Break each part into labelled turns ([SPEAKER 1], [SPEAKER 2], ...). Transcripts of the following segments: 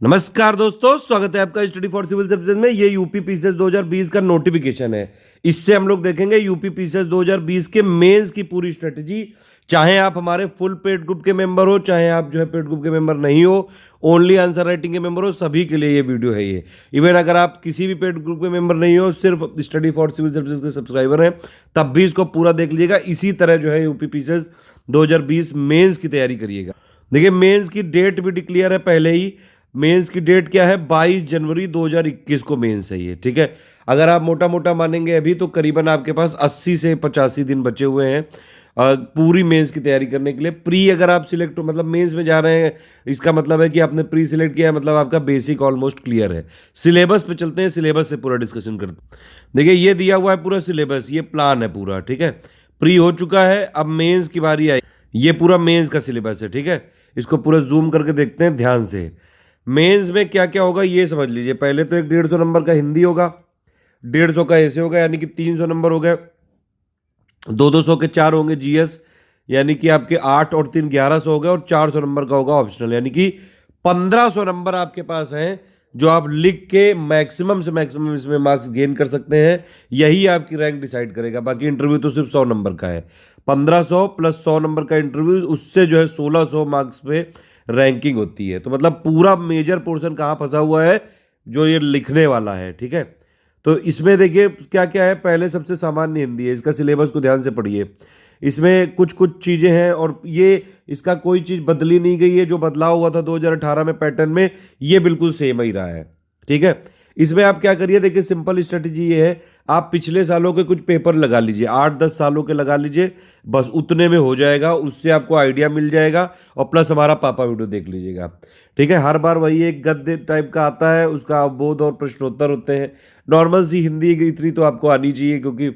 [SPEAKER 1] नमस्कार दोस्तों, स्वागत है आपका स्टडी फॉर सिविल सर्विसेज में। ये यूपी पीसीएस 2020 का नोटिफिकेशन है। इससे हम लोग देखेंगे यूपी पीसीएस 2020 के मेंस की पूरी स्ट्रेटजी। चाहे आप हमारे फुल पेड ग्रुप के मेंबर हो, चाहे आप जो है पेड ग्रुप के मेंबर नहीं हो, ओनली आंसर राइटिंग के मेंबर हो, सभी के लिए ये वीडियो है। ये इवन अगर आप किसी भी पेड ग्रुप के मेंबर नहीं हो, सिर्फ स्टडी फॉर सिविल सर्विसेज के सब्सक्राइबर हैं, तब भी इसको पूरा देख लीजिएगा। इसी तरह जो है यूपी पीसीएस 2020 मेंस की तैयारी करिएगा। देखिए, मेंस की डेट भी डिक्लेयर है पहले ही। मेंस की डेट क्या है? 22 जनवरी 2021 को मेंस है ये, ठीक है। अगर आप मोटा मोटा मानेंगे अभी तो करीबन आपके पास 80 से 85 दिन बचे हुए हैं पूरी मेंस की तैयारी करने के लिए। प्री अगर आप सिलेक्ट मतलब मेंस में जा रहे हैं, इसका मतलब है कि आपने प्री सिलेक्ट किया है, मतलब आपका बेसिक ऑलमोस्ट क्लियर है। सिलेबस पे चलते हैं, सिलेबस से पूरा डिस्कशन करते हैं। देखिए, ये दिया हुआ है पूरा सिलेबस, ये प्लान है पूरा, ठीक है। प्री हो चुका है, अब मेंस की बारी आई। ये पूरा मेंस का सिलेबस है, ठीक है। इसको पूरा जूम करके देखते हैं ध्यान से। मेंस में क्या क्या होगा ये समझ लीजिए। पहले तो एक 150 नंबर का हिंदी होगा, 150 का ऐसे होगा, यानी कि 300 नंबर हो गए। 200 के 4 होंगे जीएस, यानी कि आपके 8 और 3 1100 हो गए, और 400 नंबर का होगा ऑप्शनल, यानी कि 1500 नंबर आपके पास हैं जो आप लिख के मैक्सिमम से मैक्सिमम इसमें मार्क्स गेन कर सकते हैं। यही आपकी रैंक डिसाइड करेगा। बाकी इंटरव्यू तो सिर्फ 100 नंबर का है। 1500 प्लस 100 नंबर का इंटरव्यू, उससे जो है 1600 मार्क्स पे रैंकिंग होती है। तो मतलब पूरा मेजर पोर्शन कहाँ फंसा हुआ है? जो ये लिखने वाला है, ठीक है। तो इसमें देखिए क्या क्या है। पहले सबसे सामान्य हिंदी है, इसका सिलेबस को ध्यान से पढ़िए। इसमें कुछ कुछ चीज़ें हैं और ये इसका कोई चीज़ बदली नहीं गई है। जो बदलाव हुआ था 2018 में पैटर्न में, ये बिल्कुल सेम ही रहा है, ठीक है। इसमें आप क्या करिए, देखिए सिंपल स्ट्रेटजी ये है। आप पिछले सालों के कुछ पेपर लगा लीजिए, 8-10 सालों के लगा लीजिए, बस उतने में हो जाएगा। उससे आपको आइडिया मिल जाएगा। और प्लस हमारा पापा वीडियो देख लीजिएगा, ठीक है। हर बार वही एक गद्य टाइप का आता है, उसका बोध और प्रश्नोत्तर होते हैं। नॉर्मल सी हिंदी की इतनी तो आपको आनी चाहिए, क्योंकि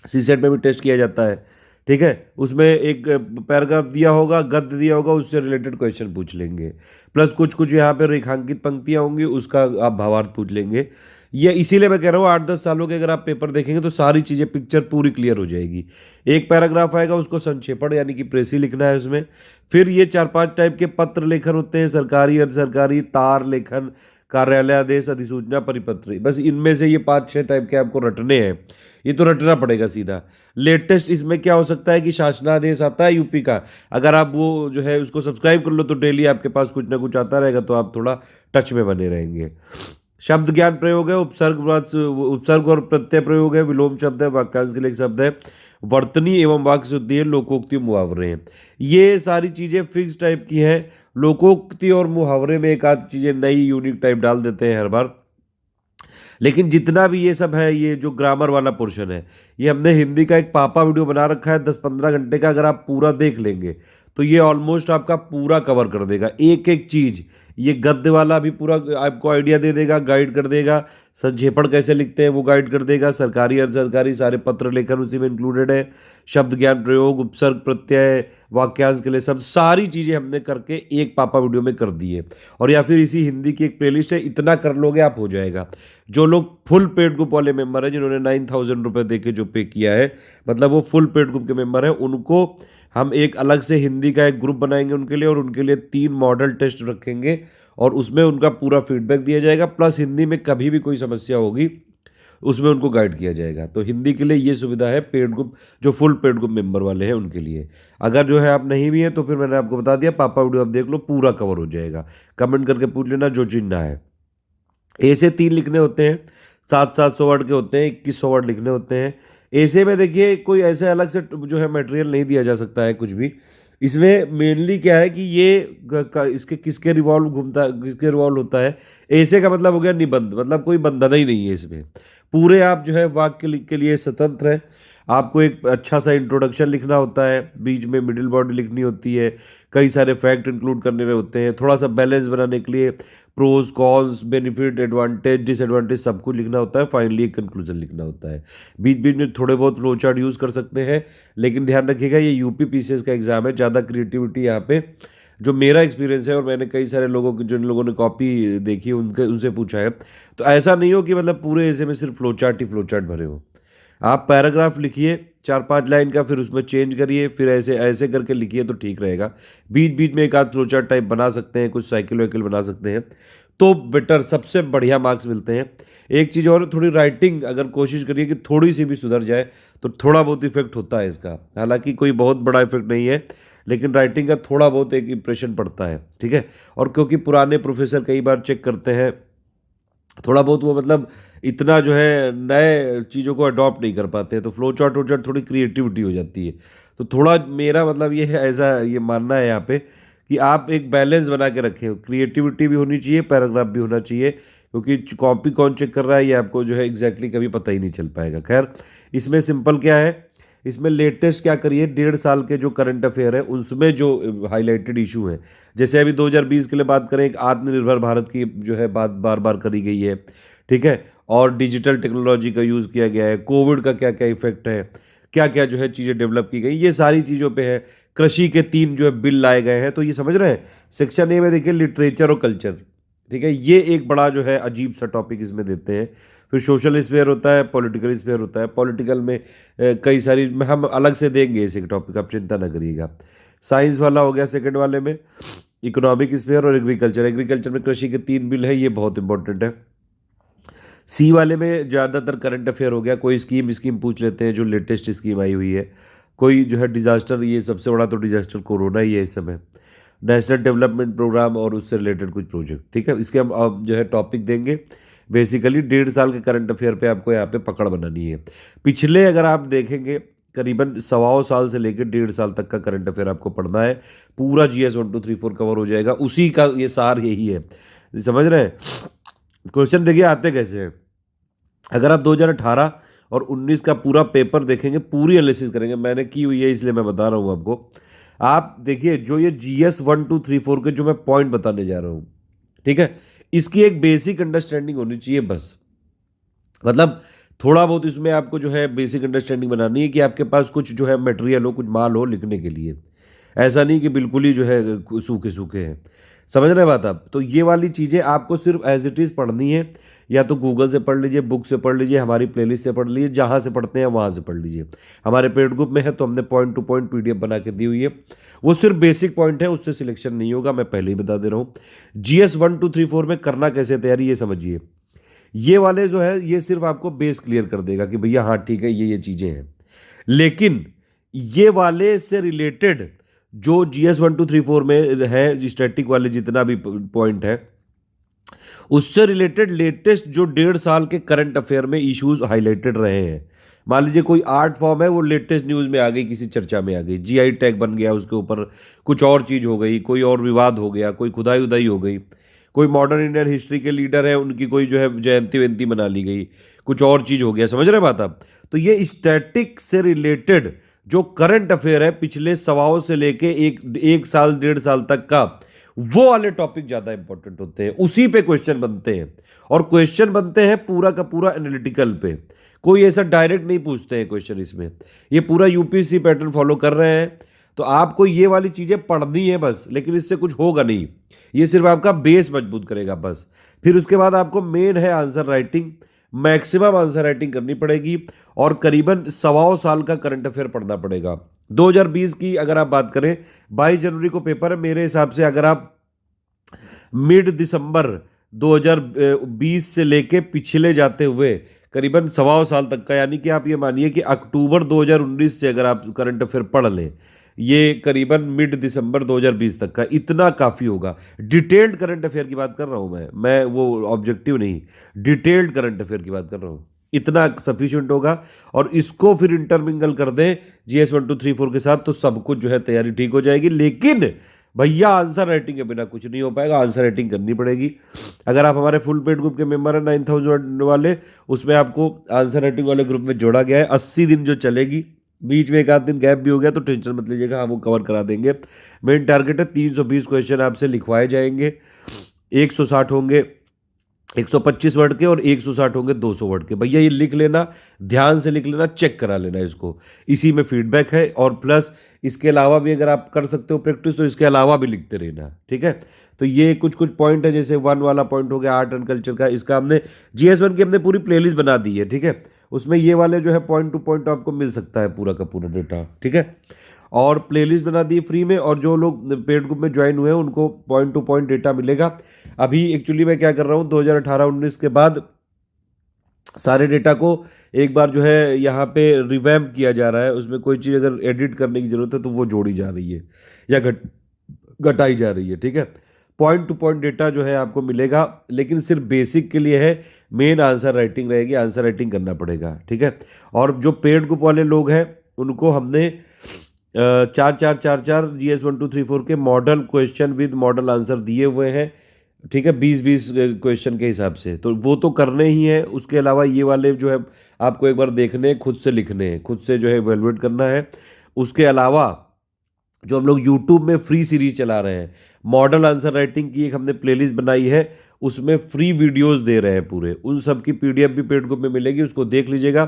[SPEAKER 1] सीसेट में भी टेस्ट किया जाता है, ठीक है। उसमें एक पैराग्राफ दिया होगा, गद्य दिया होगा, उससे रिलेटेड क्वेश्चन पूछ लेंगे। प्लस कुछ कुछ यहाँ पे रेखांकित पंक्तियाँ होंगी, उसका आप भावार्थ पूछ लेंगे। ये इसीलिए मैं कह रहा हूँ 8-10 सालों के अगर आप पेपर देखेंगे तो सारी चीज़ें पिक्चर पूरी क्लियर हो जाएगी। एक पैराग्राफ आएगा, उसको संक्षेपण यानी कि प्रेसी लिखना है उसमें। फिर ये 4-5 टाइप के पत्र लेखन होते हैं, सरकारी, अर्ध सरकारी, तार लेखन, कार्यालय आदेश, अधिसूचना, परिपत्र। बस इनमें से ये 5-6 टाइप के आपको रटने हैं। ये तो रटना पड़ेगा सीधा। लेटेस्ट इसमें क्या हो सकता है कि शासनादेश आता है यूपी का। अगर आप वो जो है उसको सब्सक्राइब कर लो तो डेली आपके पास कुछ ना कुछ आता रहेगा, तो आप थोड़ा टच में बने रहेंगे। शब्द ज्ञान प्रयोग है, उपसर्ग और प्रत्यय प्रयोग है, विलोम शब्द है, वाक्यांश के लिए एक शब्द है, वर्तनी एवं वाक्य शुद्धि है, लोकोक्ति, मुहावरे हैं। ये सारी चीजें फिक्स टाइप की हैं। लोकोक्ति और मुहावरे में एक आध चीजें नई यूनिक टाइप डाल देते हैं हर बार। लेकिन जितना भी ये सब है, ये जो ग्रामर वाला पोर्शन है, ये हमने हिंदी का एक पापा वीडियो बना रखा है 10-15 घंटे का। अगर आप पूरा देख लेंगे तो ये ऑलमोस्ट आपका पूरा कवर कर देगा, एक एक चीज। ये गद्य वाला भी पूरा आपको आइडिया दे देगा, गाइड कर देगा। संक्षेपण कैसे लिखते हैं वो गाइड कर देगा। सरकारी अर्ध सरकारी सारे पत्र लेखन उसी में इंक्लूडेड है। शब्द ज्ञान प्रयोग, उपसर्ग, प्रत्यय, वाक्यांश के लिए शब्द, सारी चीजें हमने करके एक पापा वीडियो में कर दी है। और या फिर इसी हिंदी की एक प्लेलिस्ट है, इतना कर लोगे आप हो जाएगा। जो लोग फुल पेड ग्रुप वाले मेंबर हैं, जिन्होंने 9,000 रुपये दे के जो पे किया है, मतलब वो फुल पेड ग्रुप के मेंबर हैं, उनको हम एक अलग से हिंदी का एक ग्रुप बनाएंगे उनके लिए, और उनके लिए 3 मॉडल टेस्ट रखेंगे, और उसमें उनका पूरा फीडबैक दिया जाएगा। प्लस हिंदी में कभी भी कोई समस्या होगी उसमें उनको गाइड किया जाएगा। तो हिंदी के लिए ये सुविधा है पेड ग्रुप, जो फुल पेड ग्रुप मेंबर वाले हैं उनके लिए। अगर जो है आप नहीं भी हैं तो फिर मैंने आपको बता दिया, पापा वीडियो आप देख लो, पूरा कवर हो जाएगा। कमेंट करके पूछ लेना जो चीज ना है। ए से 3 लिखने होते हैं, 700 वर्ड के होते हैं, 2100 वर्ड लिखने होते हैं। ऐसे में देखिए कोई ऐसे अलग से जो है मटेरियल नहीं दिया जा सकता है कुछ भी। इसमें मेनली क्या है कि ये इसके किसके रिवॉल्व घूमता है, किसके रिवॉल्व होता है। ऐसे का मतलब हो गया निबंध, मतलब कोई बंधन ही नहीं है इसमें। पूरे आप जो है वाक्य लिख के लिए स्वतंत्र है। आपको एक अच्छा सा इंट्रोडक्शन लिखना होता है, बीच में मिडिल बॉडी लिखनी होती है, कई सारे फैक्ट इंक्लूड करने होते हैं, थोड़ा सा बैलेंस बनाने के लिए pros cons, benefit, advantage, disadvantage सब कुछ लिखना होता है। फाइनली एक कंक्लूजन लिखना होता है। बीच बीच में थोड़े बहुत फ्लो चार्ट यूज़ कर सकते हैं, लेकिन ध्यान रखिएगा ये यूपी पीसीएस का एग्जाम है, ज़्यादा क्रिएटिविटी यहाँ पे जो मेरा एक्सपीरियंस है, और मैंने कई सारे लोगों की जिन लोगों ने कॉपी देखी उनके उनसे पूछा है, तो ऐसा नहीं हो कि मतलब पूरे ऐसे में सिर्फ फ्लो चार्ट ही फ्लो चार्ट भरे हो। आप पैराग्राफ लिखिए 4-5 लाइन का, फिर उसमें चेंज करिए, फिर ऐसे ऐसे करके लिखिए तो ठीक रहेगा। बीच बीच में एक आध फ्लो चार्ट टाइप बना सकते हैं, कुछ साइकिल वाइकिल बना सकते हैं, तो बेटर, सबसे बढ़िया मार्क्स मिलते हैं। एक चीज़ और, थोड़ी राइटिंग अगर कोशिश करिए कि थोड़ी सी भी सुधर जाए तो थोड़ा बहुत इफेक्ट होता है इसका। हालांकि कोई बहुत बड़ा इफेक्ट नहीं है, लेकिन राइटिंग का थोड़ा बहुत एक इंप्रेशन पड़ता है, ठीक है। और क्योंकि पुराने प्रोफेसर कई बार चेक करते हैं, थोड़ा बहुत वो मतलब इतना जो है नए चीज़ों को अडॉप्ट नहीं कर पाते हैं, तो फ्लो चार्ट वो चार्ट थोड़ी क्रिएटिविटी हो जाती है। तो थोड़ा मेरा मतलब ये है, ऐसा ये मानना है यहाँ पे कि आप एक बैलेंस बना के रखें, क्रिएटिविटी भी होनी चाहिए, पैराग्राफ भी होना चाहिए, क्योंकि कॉपी कौन चेक कर रहा है ये आपको जो है एग्जैक्टली कभी पता ही नहीं चल पाएगा। खैर, इसमें सिंपल क्या है, इसमें लेटेस्ट क्या करिए, 1.5 साल के जो करंट अफेयर है उसमें जो हाईलाइटेड इशू हैं, जैसे अभी 2020 के लिए बात करें, एक आत्मनिर्भर भारत की जो है बात बार बार करी गई है, ठीक है, और डिजिटल टेक्नोलॉजी का यूज़ किया गया है, कोविड का क्या क्या इफेक्ट है, क्या क्या जो है चीज़ें डेवलप की गई, ये सारी चीज़ों पे है। कृषि के 3 जो है बिल लाए गए हैं, तो ये समझ रहे हैं। सेक्शन ए में देखिए लिटरेचर और कल्चर, ठीक है, ये एक बड़ा जो है अजीब सा टॉपिक इसमें देते हैं। फिर सोशल स्फेयर होता है, पॉलिटिकल स्फेयर होता है। पॉलिटिकल में कई सारी हम अलग से देंगे इस एक टॉपिक, आप चिंता ना करिएगा। साइंस वाला हो गया सेकंड वाले में, इकोनॉमिक स्फेयर और एग्रीकल्चर। एग्रीकल्चर में कृषि के 3 बिल है, ये बहुत इंपॉर्टेंट है। सी वाले में ज़्यादातर करंट अफेयर हो गया, कोई स्कीम स्कीम पूछ लेते हैं जो लेटेस्ट स्कीम आई हुई है, कोई जो है डिजास्टर, ये सबसे बड़ा तो डिजास्टर कोरोना ही है इस समय, नेशनल डेवलपमेंट प्रोग्राम और उससे रिलेटेड कुछ प्रोजेक्ट, ठीक है। इसके हम अब जो है टॉपिक देंगे। बेसिकली 1.5 साल के करंट अफेयर पे आपको यहाँ पे पकड़ बनानी है। पिछले अगर आप देखेंगे करीबन 1.25 साल से लेकर 1.5 साल तक का करंट अफेयर आपको पढ़ना है, पूरा GS 1 2 3 4 कवर हो जाएगा, उसी का ये सार यही है, समझ रहे हैं। क्वेश्चन देखिए आते कैसे हैं। अगर आप 2018 और 19 का पूरा पेपर देखेंगे, पूरी एनालिसिस करेंगे, मैंने की हुई है इसलिए मैं बता रहा हूँ आपको। आप देखिए जो ये GS 1 2 3 4 के जो मैं पॉइंट बताने जा रहा हूँ, ठीक है, इसकी एक बेसिक अंडरस्टैंडिंग होनी चाहिए बस। मतलब थोड़ा बहुत इसमें आपको जो है बेसिक अंडरस्टैंडिंग बनानी है कि आपके पास कुछ जो है मटेरियल हो, कुछ माल हो लिखने के लिए। ऐसा नहीं कि बिल्कुल ही जो है सूखे सूखे हैं, समझ रहे हैं बात आप। तो ये वाली चीज़ें आपको सिर्फ एज इट इज़ पढ़नी है, या तो गूगल से पढ़ लीजिए, बुक से पढ़ लीजिए, हमारी प्लेलिस्ट से पढ़ लीजिए, जहाँ से पढ़ते हैं वहाँ से पढ़ लीजिए। हमारे पेड ग्रुप में है तो हमने पॉइंट टू पॉइंट PDF बना के दी हुई है, वो सिर्फ बेसिक पॉइंट है, उससे सिलेक्शन नहीं होगा, मैं पहले ही बता दे रहा हूँ। GS 1 2 3 4 में करना कैसे तैयारी, ये समझिए। ये वाले जो है ये सिर्फ आपको बेस क्लियर कर देगा कि भैया हाँ ठीक है, ये चीज़ें हैं। लेकिन ये वाले से रिलेटेड जो GS 1 2 3 4 में है, स्टैटिक वाले जितना भी पॉइंट है, उससे रिलेटेड लेटेस्ट जो 1.5 साल के करंट अफेयर में इश्यूज हाईलाइटेड रहे हैं। मान लीजिए कोई आर्ट फॉर्म है, वो लेटेस्ट न्यूज़ में आ गई, किसी चर्चा में आ गई, GI टैग बन गया उसके ऊपर, कुछ और चीज़ हो गई, कोई और विवाद हो गया, कोई खुदाई उदाई हो गई, कोई मॉडर्न इंडियन हिस्ट्री के लीडर है, उनकी कोई जो है जयंती वयंती मना ली गई, कुछ और चीज़ हो गया, समझ रहे बात आप। तो ये स्टैटिक से रिलेटेड जो करंट अफेयर है पिछले सवाओं से लेके एक साल 1.5 साल तक का, वो वाले टॉपिक ज्यादा इंपॉर्टेंट होते हैं, उसी पे क्वेश्चन बनते हैं। और क्वेश्चन बनते हैं पूरा का पूरा एनालिटिकल पे, कोई ऐसा डायरेक्ट नहीं पूछते हैं क्वेश्चन इसमें। ये पूरा UPSC पैटर्न फॉलो कर रहे हैं, तो आपको ये वाली चीजें पढ़नी है बस, लेकिन इससे कुछ होगा नहीं, ये सिर्फ आपका बेस मजबूत करेगा बस। फिर उसके बाद आपको मेन है answer writing, maximum answer writing करनी पड़ेगी, और करीबन 1.25 साल का करंट अफेयर पढ़ना पड़ेगा। 2020 की अगर आप बात करें, 22 जनवरी को पेपर है, मेरे हिसाब से अगर आप मिड दिसंबर 2020 से लेके पिछले जाते हुए करीबन 1.25 साल तक का, यानी कि आप ये मानिए कि अक्टूबर 2019 से अगर आप करंट अफेयर पढ़ लें, ये करीबन मिड दिसंबर 2020 तक का, इतना काफ़ी होगा। डिटेल्ड करंट अफेयर की बात कर रहा हूँ मैं वो ऑब्जेक्टिव नहीं, डिटेल्ड करंट अफेयर की बात कर रहा हूँ, इतना सफिशिएंट होगा। और इसको फिर इंटरमिंगल कर दें GS 1 2 3 4 के साथ, तो सब कुछ जो है तैयारी ठीक हो जाएगी। लेकिन भैया आंसर राइटिंग के बिना कुछ नहीं हो पाएगा, आंसर राइटिंग करनी पड़ेगी। अगर आप हमारे फुल पेड ग्रुप के मेंबर हैं 9000 वाले, उसमें आपको आंसर राइटिंग वाले ग्रुप में जोड़ा गया है, 80 दिन जो चलेगी, बीच में एक आध दिन गैप भी हो गया तो टेंशन मत लीजिएगा, हम वो कवर करा देंगे। मेन टारगेट है 320 क्वेश्चन आपसे लिखवाए जाएंगे, 160 होंगे 125 वर्ड के और 160 होंगे 200 वर्ड के। भैया ये लिख लेना, ध्यान से लिख लेना, चेक करा लेना इसको, इसी में फीडबैक है। और प्लस इसके अलावा भी अगर आप कर सकते हो प्रैक्टिस, तो इसके अलावा भी लिखते रहना, ठीक है। तो ये कुछ कुछ पॉइंट है, जैसे 1 वाला पॉइंट हो गया आर्ट एंड कल्चर का, इसका हमने GS 1 की हमने पूरी प्लेलिस्ट बना दी है, ठीक है। उसमें ये वाले जो है पॉइंट टू पॉइंट आपको मिल सकता है पूरा का पूरा डेटा, ठीक है। और प्लेलिस्ट बना दी फ्री में, और जो लोग पेड ग्रुप में ज्वाइन हुए हैं उनको पॉइंट टू पॉइंट डेटा मिलेगा। अभी एक्चुअली मैं क्या कर रहा हूँ, 2018-19 के बाद सारे डेटा को एक बार जो है यहाँ पे रिवैम्प किया जा रहा है। उसमें कोई चीज़ अगर एडिट करने की जरूरत है तो वो जोड़ी जा रही है या घटाई जा रही है, ठीक है। पॉइंट टू पॉइंट डेटा जो है आपको मिलेगा, लेकिन सिर्फ बेसिक के लिए है। मेन आंसर राइटिंग रहेगी, आंसर राइटिंग करना पड़ेगा, ठीक है। और जो पेड ग्रुप वाले लोग हैं उनको हमने 4-4-4-4 GS 1 2 3 4 के model question with model answer दिए हुए हैं, ठीक है। 20-20 क्वेश्चन के हिसाब से, तो वो तो करने ही है। उसके अलावा ये वाले जो है आपको एक बार देखने हैं, खुद से लिखने हैं, खुद से जो है इवेलुएट करना है। उसके अलावा जो हम लोग यूट्यूब में फ्री सीरीज चला रहे हैं, मॉडल आंसर राइटिंग की एक हमने प्लेलिस्ट बनाई है, उसमें फ्री वीडियोस दे रहे हैं पूरे। उन सब की पीडीएफ भी पेड ग्रुप में मिलेगी, उसको देख लीजिएगा।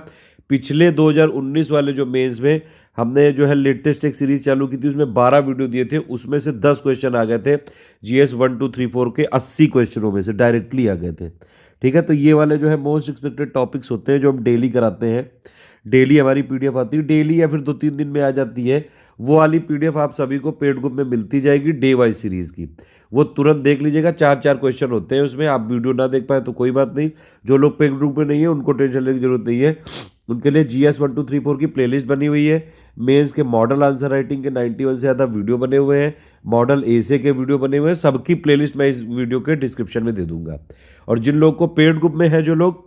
[SPEAKER 1] पिछले 2019 वाले जो मेंस में हमने जो है लेटेस्ट एक सीरीज चालू की थी, उसमें 12 वीडियो दिए थे, उसमें से 10 क्वेश्चन आ गए थे GS 1 2 3 4 के 80 क्वेश्चनों में से डायरेक्टली आ गए थे, ठीक है। तो ये वाले जो है मोस्ट एक्सपेक्टेड टॉपिक्स होते हैं जो हम डेली कराते हैं। डेली हमारी पीडीएफ आती है, डेली या फिर 2-3 दिन में आ जाती है। वो वाली पीडीएफ आप सभी को पेड ग्रुप में मिलती जाएगी डे वाइज सीरीज की। वो तुरंत देख लीजिएगा, 4-4 क्वेश्चन होते हैं उसमें। आप वीडियो ना देख पाए तो कोई बात नहीं, जो लोग पेड ग्रुप में नहीं है उनको टेंशन लेने की जरूरत नहीं है। उनके लिए GS 1 2 3 4 की प्लेलिस्ट बनी हुई है। मेंस के मॉडल आंसर राइटिंग के 91 से ज़्यादा वीडियो बने हुए हैं, मॉडल ऐसे के वीडियो बने हुए हैं। सबकी प्लेलिस्ट मैं इस वीडियो के डिस्क्रिप्शन में दे दूंगा। और जिन लोग को पेड ग्रुप में है, जो लोग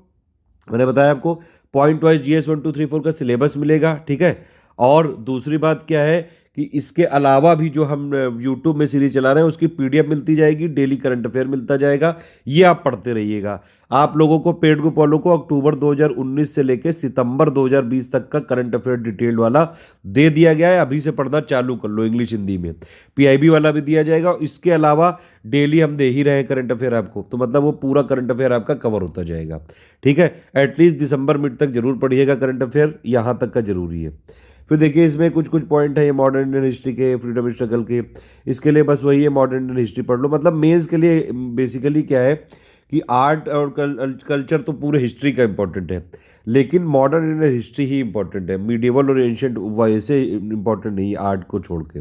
[SPEAKER 1] मैंने बताया आपको, पॉइंट वाइज GS 1 2 3 4 का सिलेबस मिलेगा, ठीक है। और दूसरी बात क्या है कि इसके अलावा भी जो हम यूट्यूब में सीरीज चला रहे हैं उसकी पीडीएफ मिलती जाएगी, डेली करंट अफेयर मिलता जाएगा। ये आप पढ़ते रहिएगा। आप लोगों को पेड ग्रुप वालों को अक्टूबर 2019 से लेकर सितंबर 2020 तक का करंट अफेयर डिटेल्ड वाला दे दिया गया है। अभी से पढ़ना चालू कर लो, इंग्लिश हिंदी में। PIB वाला भी दिया जाएगा। इसके अलावा डेली हम दे ही रहे हैं करंट अफेयर आपको, तो मतलब वो पूरा करंट अफेयर आपका कवर होता जाएगा, ठीक है। एटलीस्ट दिसंबर मिड तक जरूर पढ़िएगा करंट अफेयर, यहाँ तक का जरूरी है। फिर देखिए इसमें कुछ कुछ पॉइंट है ये मॉडर्न इंडियन हिस्ट्री के, फ्रीडम स्ट्रगल के। इसके लिए बस वही है, मॉडर्न इंडियन हिस्ट्री पढ़ लो। मतलब मेंस के लिए बेसिकली क्या है कि आर्ट और कल्चर तो पूरे हिस्ट्री का इंपॉर्टेंट है, लेकिन मॉडर्न इंडियन हिस्ट्री ही इंपॉर्टेंट है। मीडिएवल और एंशिएंट वैसे इंपॉर्टेंट नहीं आर्ट को छोड़ के।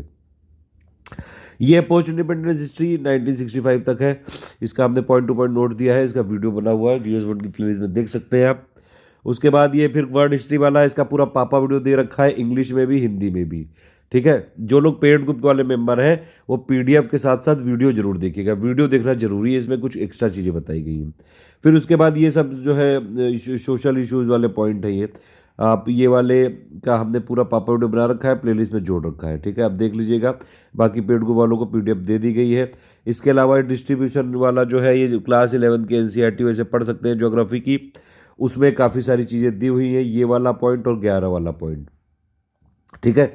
[SPEAKER 1] ये पोस्ट इंडिपेंडेंस हिस्ट्री 1965 तक है। इसका हमने पॉइंट टू पॉइंट नोट दिया है, इसका वीडियो बना हुआ है, GS 1 की प्लेलिस्ट में देख सकते हैं आप। उसके बाद ये फिर वर्ड हिस्ट्री वाला है, इसका पूरा पापा वीडियो दे रखा है, इंग्लिश में भी हिंदी में भी, ठीक है। जो लोग पेड ग्रुप वाले मेंबर हैं वो पीडीएफ के साथ साथ वीडियो जरूर देखिएगा, वीडियो देखना जरूरी है, इसमें कुछ एक्स्ट्रा चीज़ें बताई गई हैं। फिर उसके बाद ये सब जो है सोशल इश्यूज़ वाले पॉइंट है, ये आप ये वाले का हमने पूरा पापा वीडियो बना रखा है, प्लेलिस्ट में जोड़ रखा है, ठीक है। आप देख लीजिएगा। बाकी पेड ग्रुप वालों को पीडीएफ दे दी गई है। इसके अलावा डिस्ट्रीब्यूशन वाला जो है ये क्लास 11 की NCERT वैसे पढ़ सकते हैं ज्योग्राफी की, उसमें काफ़ी सारी चीज़ें दी हुई हैं, ये वाला पॉइंट और 11 वाला पॉइंट, ठीक है।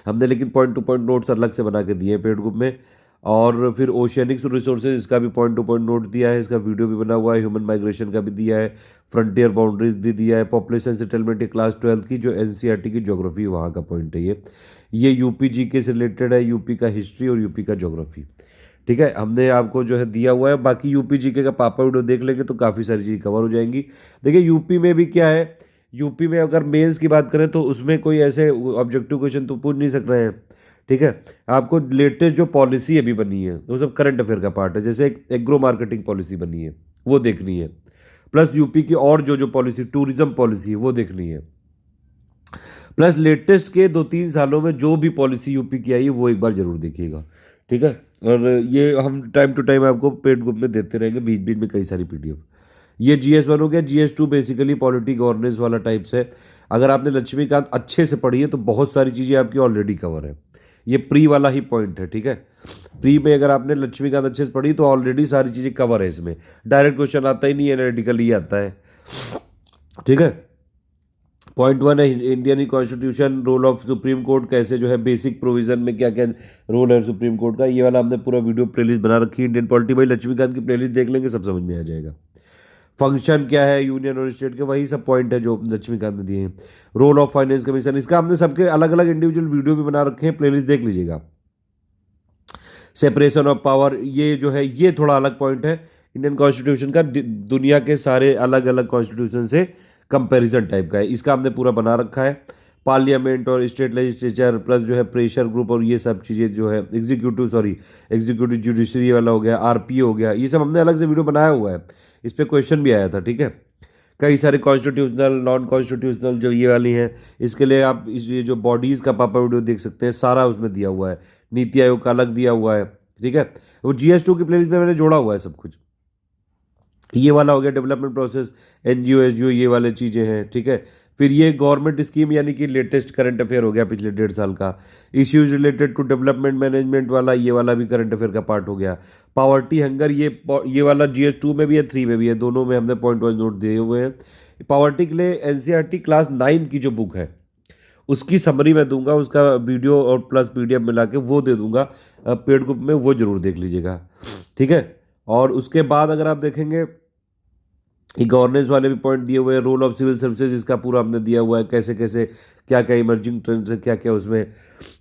[SPEAKER 1] हमने लेकिन पॉइंट टू पॉइंट नोट्स अलग से बना के दिए हैं पेड ग्रुप में। और फिर ओशियनिक्स रिसोर्सेज, इसका भी पॉइंट टू पॉइंट नोट दिया है, इसका वीडियो भी बना हुआ है। ह्यूमन माइग्रेशन का भी दिया है, फ्रंटियर बाउंड्रीज भी दिया है, पॉपुलेशन सेटलमेंट की क्लास 12 की जो NCERT की ज्योग्राफी वहाँ का पॉइंट है ये यूपी GK से रिलेटेड है, यूपी का हिस्ट्री और यूपी का ज्योग्राफी, ठीक है। हमने आपको जो है दिया हुआ है। बाकी यूपी GK का पापा वीडियो देख लेंगे तो काफ़ी सारी चीज़ कवर हो जाएंगी। देखिए यूपी में भी क्या है, यूपी में अगर मेंस की बात करें तो उसमें कोई ऐसे ऑब्जेक्टिव क्वेश्चन तो पूछ नहीं सक रहे हैं, ठीक है। आपको लेटेस्ट जो पॉलिसी अभी बनी है वो सब करंट अफेयर का पार्ट है। जैसे एक एग्रो मार्केटिंग पॉलिसी बनी है वो देखनी है, प्लस यूपी की और जो पॉलिसी, टूरिज्म पॉलिसी है वो देखनी है, प्लस लेटेस्ट के 2-3 सालों में जो भी पॉलिसी यूपी की आई है वो एक बार जरूर देखिएगा, ठीक है। और ये हम टाइम टू टाइम आपको पेड ग्रुप में देते रहेंगे, बीच बीच में कई सारी पीडीएफ। ये GS 1 हो गया। GS 2 बेसिकली पॉलिटी गवर्नेंस वाला टाइप्स है। अगर आपने लक्ष्मीकांत अच्छे से पढ़ी है तो बहुत सारी चीज़ें आपकी ऑलरेडी कवर है। ये प्री वाला ही पॉइंट है, ठीक है। प्री में अगर आपने लक्ष्मीकांत अच्छे से पढ़ी तो ऑलरेडी सारी चीज़ें कवर है इसमें। डायरेक्ट क्वेश्चन आता ही नहीं है, एनालिटिकल ही आता है, ठीक है। पॉइंट 1 है Indian constitution, role of supreme court, कैसे जो है बेसिक प्रोविजन में क्या क्या रोल है सुप्रीम कोर्ट का। ये वाला हमने पूरा वीडियो प्लेलिस्ट बना रखी है। इंडियन पॉलिटी भाई लक्ष्मीकांत की प्लेलिस्ट देख लेंगे, सब समझ में आ जाएगा। फंक्शन क्या है यूनियन और स्टेट के, वही सब पॉइंट है जो लक्ष्मीकांत ने दिए हैं। रोल ऑफ फाइनेंस कमीशन, इसका हमने सबके अलग अलग इंडिविजुअल वीडियो भी बना रखे हैं, प्लेलिस्ट देख लीजिएगा। सेपरेशन ऑफ पावर, ये जो है ये थोड़ा अलग पॉइंट है इंडियन कॉन्स्टिट्यूशन का, दुनिया के सारे अलग अलग कॉन्स्टिट्यूशन से कंपैरिजन टाइप का है, इसका हमने पूरा बना रखा है। पार्लियामेंट और स्टेट लेजिस्लेचर प्लस जो है प्रेशर ग्रुप और ये सब चीज़ें जो है एग्जीक्यूटिव जुडिशरी वाला हो गया, आरपी हो गया, ये सब हमने अलग से वीडियो बनाया हुआ है। इस पर क्वेश्चन भी आया था, ठीक है। कई सारे कॉन्स्टिट्यूशनल नॉन कॉन्स्टिट्यूशनल जो ये वाली हैं, इसके लिए आप ये जो बॉडीज़ का पापा वीडियो देख सकते हैं, सारा उसमें दिया हुआ है। नीति आयोग का अलग दिया हुआ है, ठीक है। वो GS2 की प्लेलिस्ट में मैंने जोड़ा हुआ है सब कुछ। ये वाला हो गया डेवलपमेंट प्रोसेस, एनजीओ एसजीओ ये वाले चीज़ें हैं, ठीक है। फिर ये गवर्नमेंट स्कीम यानी कि लेटेस्ट करंट अफेयर हो गया पिछले 1.5 साल का। Issues related to development management वाला, ये वाला भी करंट अफेयर का पार्ट हो गया। पावर्टी हंगर ये वाला GS2 में भी है, 3 में भी है, दोनों में हमने पॉइंट वाइज नोट दिए हुए हैं। पावर्टी के लिए NCERT क्लास 9 की जो बुक है उसकी समरी मैं दूंगा, उसका वीडियो और प्लस PDF मिला के वो दे दूंगा पेड ग्रुप में, वो जरूर देख लीजिएगा, ठीक है। और उसके बाद अगर आप देखेंगे ये गवर्नेंस वाले भी पॉइंट दिए हुए हैं, रोल ऑफ सिविल सर्विसेज इसका पूरा हमने दिया हुआ है, कैसे कैसे क्या क्या इमर्जिंग ट्रेंड्स है, क्या क्या उसमें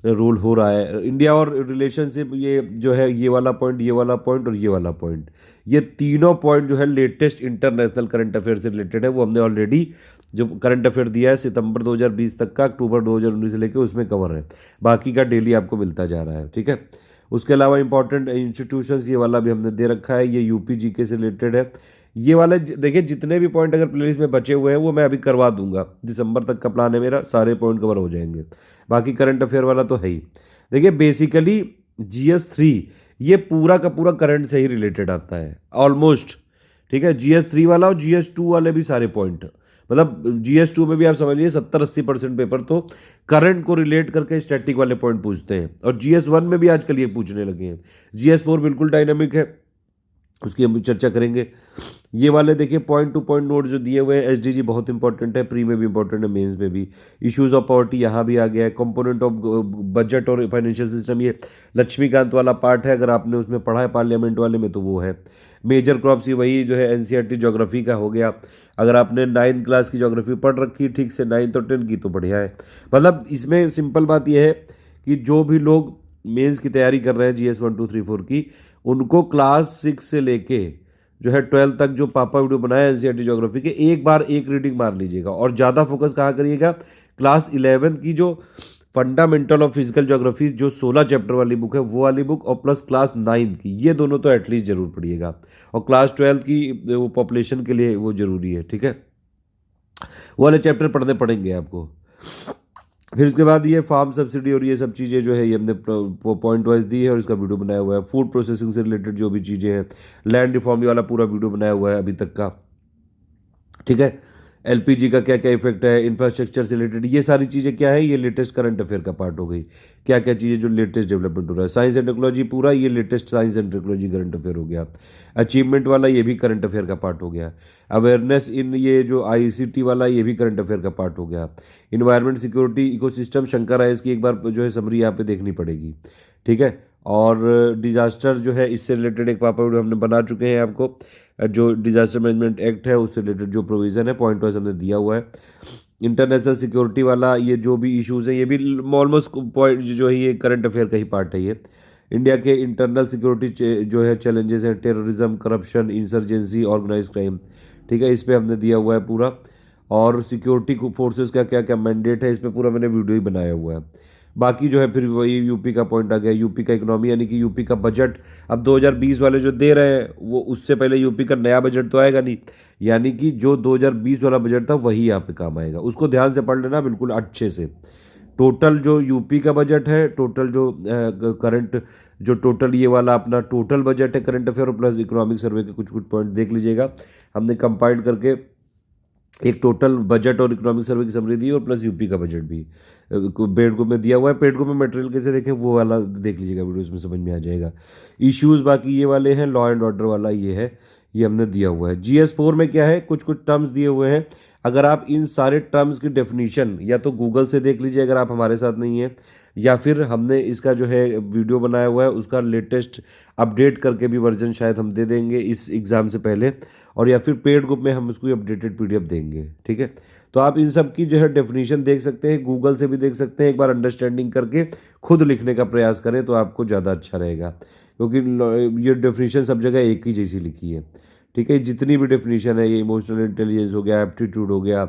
[SPEAKER 1] रोल हो रहा है। इंडिया और रिलेशनशिप ये जो है, ये वाला पॉइंट, ये वाला पॉइंट और ये वाला पॉइंट, ये तीनों पॉइंट जो है लेटेस्ट इंटरनेशनल करंट अफेयर से रिलेटेड है। वो हमने ऑलरेडी जो करंट अफेयर दिया है सितंबर 2020 तक का, अक्टूबर 2019 से लेकर उसमें कवर है, बाकी का डेली आपको मिलता जा रहा है, ठीक है। उसके अलावा इंपॉर्टेंट इंस्टीट्यूशंस ये वाला भी हमने दे रखा है, ये UP GK से रिलेटेड है। ये वाले देखिए जितने भी पॉइंट अगर प्लेलिस्ट में बचे हुए हैं वो मैं अभी करवा दूंगा, दिसंबर तक का प्लान है मेरा, सारे पॉइंट कवर हो जाएंगे। बाकी करंट अफेयर वाला तो है ही। देखिए बेसिकली GS3 ये पूरा का पूरा करंट से ही रिलेटेड आता है ऑलमोस्ट, ठीक है। GS3 वाला और GS2 वाले भी सारे पॉइंट, मतलब GS2 में भी आप समझ लीजिए 70-80% पेपर तो करंट को रिलेट करके स्टैटिक वाले पॉइंट पूछते हैं, और GS1 में भी आजकल ये पूछने लगे हैं। GS4 बिल्कुल डायनामिक है, उसकी हम चर्चा करेंगे। ये वाले देखिए पॉइंट टू पॉइंट नोट जो दिए हुए हैं, SDG बहुत इंपॉर्टेंट है, प्री में भी इंपॉर्टेंट है, मेंस में भी। इश्यूज ऑफ पॉवर्टी यहाँ भी आ गया है, कंपोनेंट ऑफ बजट और फाइनेंशियल सिस्टम, ये लक्ष्मीकांत वाला पार्ट है, अगर आपने उसमें पढ़ा है पार्लियामेंट वाले में तो वो है। मेजर क्रॉप्स ये वही जो है NCERT ज्योग्राफी का हो गया, अगर आपने 9th क्लास की ज्योग्राफी पढ़ रखी ठीक से 9th और 10th की तो बढ़िया है। मतलब इसमें सिंपल बात यह है कि जो भी लोग मेंस की तैयारी कर रहे हैं GS 1 2 3 4 की, उनको क्लास 6 से लेके जो है 12 तक जो पापा वीडियो बनाया NCERT ज्योग्राफी के, एक बार एक रीडिंग मार लीजिएगा, और ज़्यादा फोकस कहाँ करिएगा, क्लास 11 की जो फंडामेंटल ऑफ फिजिकल ज्योग्राफी जो 16 चैप्टर वाली बुक है वो वाली बुक, और प्लस क्लास 9 की, ये दोनों तो एटलीस्ट जरूर पढ़िएगा। और क्लास 12 की वो पॉपुलेशन के लिए वो जरूरी है, ठीक है। वो वाले चैप्टर पढ़ने पड़ेंगे आपको। फिर उसके बाद ये फार्म सब्सिडी और ये सब चीज़ें जो है ये हमने पॉइंट वाइज दी है, और इसका वीडियो बनाया हुआ है। फूड प्रोसेसिंग से रिलेटेड जो भी चीज़ें हैं, लैंड रिफॉर्म वाला पूरा वीडियो बनाया हुआ है अभी तक का, ठीक है। LPG का क्या क्या इफेक्ट है, इंफ्रास्ट्रक्चर से रिलेटेड ये सारी चीज़ें क्या है, ये लेटेस्ट करंट अफेयर का पार्ट हो गई। क्या क्या चीज़ें जो लेटेस्ट डेवलपमेंट हो रहा है, साइंस एंड टेक्नोलॉजी पूरा ये latest science and technology current affair हो गया। अचीवमेंट वाला ये भी करंट अफेयर का पार्ट हो गया। अवेयरनेस इन ये जो ICT वाला ये भी करंट अफेयर का पार्ट हो गया। Environment security ecosystem Shankar IAS की एक बार जो है समरी यहाँ पे देखनी पड़ेगी, ठीक है। और डिजास्टर जो है इससे रिलेटेड एक पापा वीडियो हमने बना चुके हैं आपको, जो डिजास्टर मैनेजमेंट एक्ट है उससे रिलेटेड जो प्रोविज़न है पॉइंट वाइज हमने दिया हुआ है। इंटरनेशनल सिक्योरिटी वाला ये जो भी इश्यूज़ हैं ये भी ऑलमोस्ट पॉइंट जो है ये करंट अफेयर का ही पार्ट है ये। इंडिया के इंटरनल सिक्योरिटी जो है चैलेंजेस हैं, terrorism, corruption, insurgency, organise crime, ठीक है, इस पर हमने दिया हुआ है पूरा। और सिक्योरिटी फोर्सेस का क्या क्या मैंडेट है, इस पर पूरा मैंने वीडियो ही बनाया हुआ है। बाकी जो है फिर वही यूपी का पॉइंट आ गया, यूपी का इकोनॉमी यानी कि यूपी का बजट। अब 2020 वाले जो दे रहे हैं वो उससे पहले यूपी का नया बजट तो आएगा नहीं, यानी कि जो 2020 वाला बजट था वही यहाँ पे काम आएगा, उसको ध्यान से पढ़ लेना बिल्कुल अच्छे से। टोटल जो यूपी का बजट है, टोटल जो करंट जो टोटल ये वाला अपना टोटल बजट है current affair plus economic survey के कुछ कुछ पॉइंट देख लीजिएगा। हमने कंपाइल करके एक टोटल बजट और इकोनॉमिक सर्वे की समरी दी, और प्लस यूपी का बजट भी पेड ग्रुप में दिया हुआ है। पेड ग्रुप में मटेरियल कैसे देखें वो वाला देख लीजिएगा वीडियो, इसमें समझ में आ जाएगा। इश्यूज़ बाकी ये वाले हैं, लॉ एंड ऑर्डर वाला ये है, ये हमने दिया हुआ है। GS4 में क्या है, कुछ कुछ टर्म्स दिए हुए हैं, अगर आप इन सारे टर्म्स की डेफिनीशन या तो गूगल से देख लीजिए अगर आप हमारे साथ नहीं है, या फिर हमने इसका जो है वीडियो बनाया हुआ है उसका लेटेस्ट अपडेट करके भी वर्जन शायद हम दे देंगे इस एग्ज़ाम से पहले, और या फिर पेड ग्रुप में हम उसको अपडेटेड PDF देंगे, ठीक है। तो आप इन सब की जो है डेफिनेशन देख सकते हैं, गूगल से भी देख सकते हैं, एक बार अंडरस्टैंडिंग करके खुद लिखने का प्रयास करें तो आपको ज़्यादा अच्छा रहेगा, क्योंकि ये डेफिनेशन सब जगह एक ही जैसी लिखी है, ठीक है, जितनी भी डेफिनेशन है, ये इमोशनल इंटेलिजेंस हो गया, एप्टीट्यूड हो गया,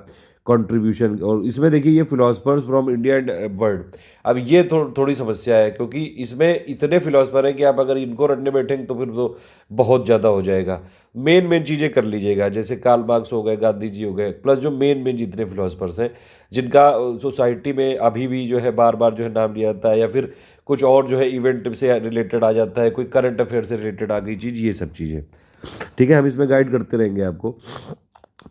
[SPEAKER 1] कंट्रीब्यूशन, और इसमें देखिए ये philosophers from India and world. अब ये थोड़ी समस्या है, क्योंकि इसमें इतने फिलोसफर हैं कि आप अगर इनको रटने बैठेंगे तो फिर तो बहुत ज़्यादा हो जाएगा। मेन मेन चीज़ें कर लीजिएगा, जैसे कार्ल मार्क्स हो गए, गांधी जी हो गए, प्लस जो मेन मेन जितने फिलोसफर्स हैं जिनका सोसाइटी में अभी भी जो है बार बार जो है नाम लिया जाता है, या फिर कुछ और जो है इवेंट से रिलेटेड आ जाता है, कोई करंट अफेयर से रिलेटेड आ गई चीज़, ये सब चीज़ें। ठीक है, हम इसमें गाइड करते रहेंगे आपको।